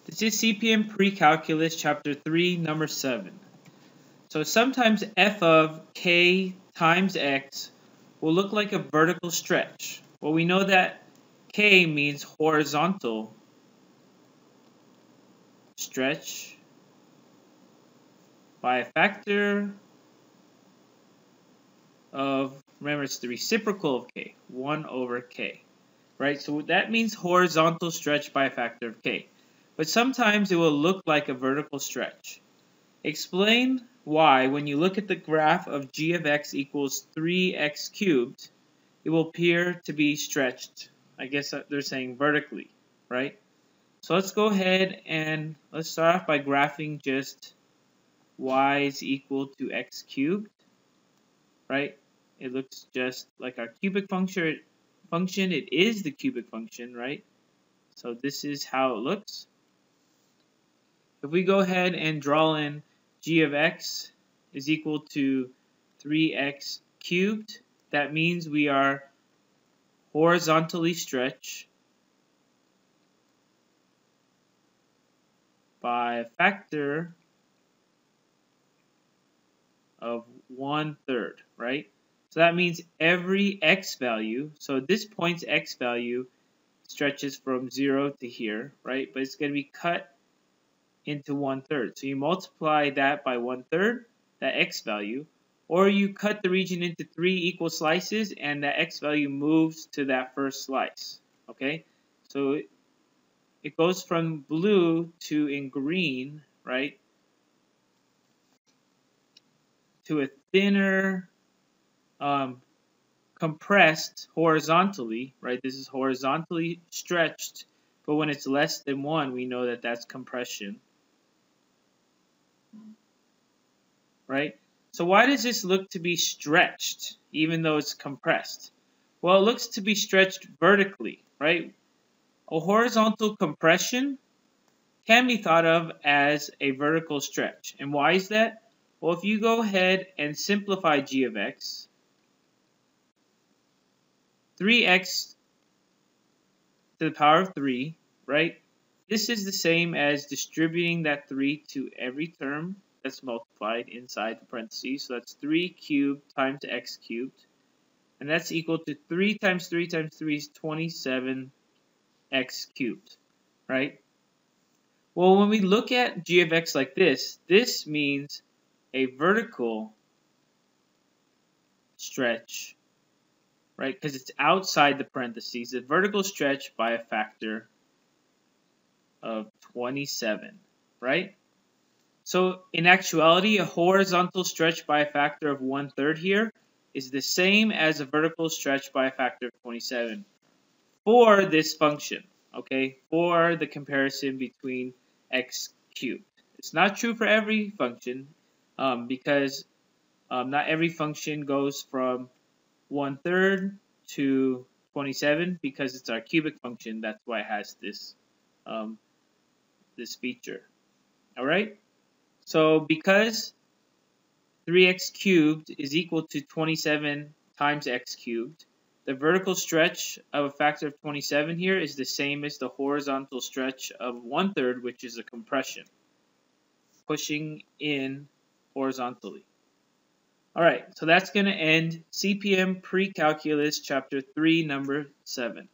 This is CPM Precalculus, Chapter 3, Number 7. So sometimes f of k times x will look like a vertical stretch. Well, we know that k means horizontal stretch by a factor of, remember it's the reciprocal of k, 1 over k. Right? So that means horizontal stretch by a factor of k. But sometimes it will look like a vertical stretch. Explain why when you look at the graph of g of x equals 3x cubed, it will appear to be stretched. I guess they're saying vertically, right? So let's go ahead and let's start off by graphing just y is equal to x cubed, right? It looks just like our cubic function. It is the cubic function, right? So this is how it looks. If we go ahead and draw in g of x is equal to 3x cubed, that means we are horizontally stretched by a factor of 1/3, right? So that means every x value, so at this point's x value stretches from 0 to here, right? But it's going to be cut into 1/3. So you multiply that by 1/3, that x value, or you cut the region into 3 equal slices and that x value moves to that first slice. Okay? So it goes from blue to in green, right? To a thinner, compressed horizontally, right? This is horizontally stretched, but when it's less than 1, we know that that's compression. Right? So why does this look to be stretched even though it's compressed? Well, it looks to be stretched vertically, right? A horizontal compression can be thought of as a vertical stretch. And why is that? Well, if you go ahead and simplify g of x, 3x to the power of 3, right? This is the same as distributing that 3 to every term that's multiplied inside the parentheses. So that's 3 cubed times x cubed. And that's equal to 3 times 3 times 3 is 27x cubed, right? Well, when we look at g of x like this means a vertical stretch, right? Because it's outside the parentheses. A vertical stretch by a factor of 27, right? So in actuality, a horizontal stretch by a factor of 1/3 here is the same as a vertical stretch by a factor of 27 for this function, okay, for the comparison between x cubed. It's not true for every function because not every function goes from 1/3 to 27 because it's our cubic function. That's why it has this, this feature. All right? So because 3x cubed is equal to 27 times x cubed, the vertical stretch of a factor of 27 here is the same as the horizontal stretch of 1/3, which is a compression, pushing in horizontally. All right, so that's going to end CPM Precalculus Chapter 3, Number 7.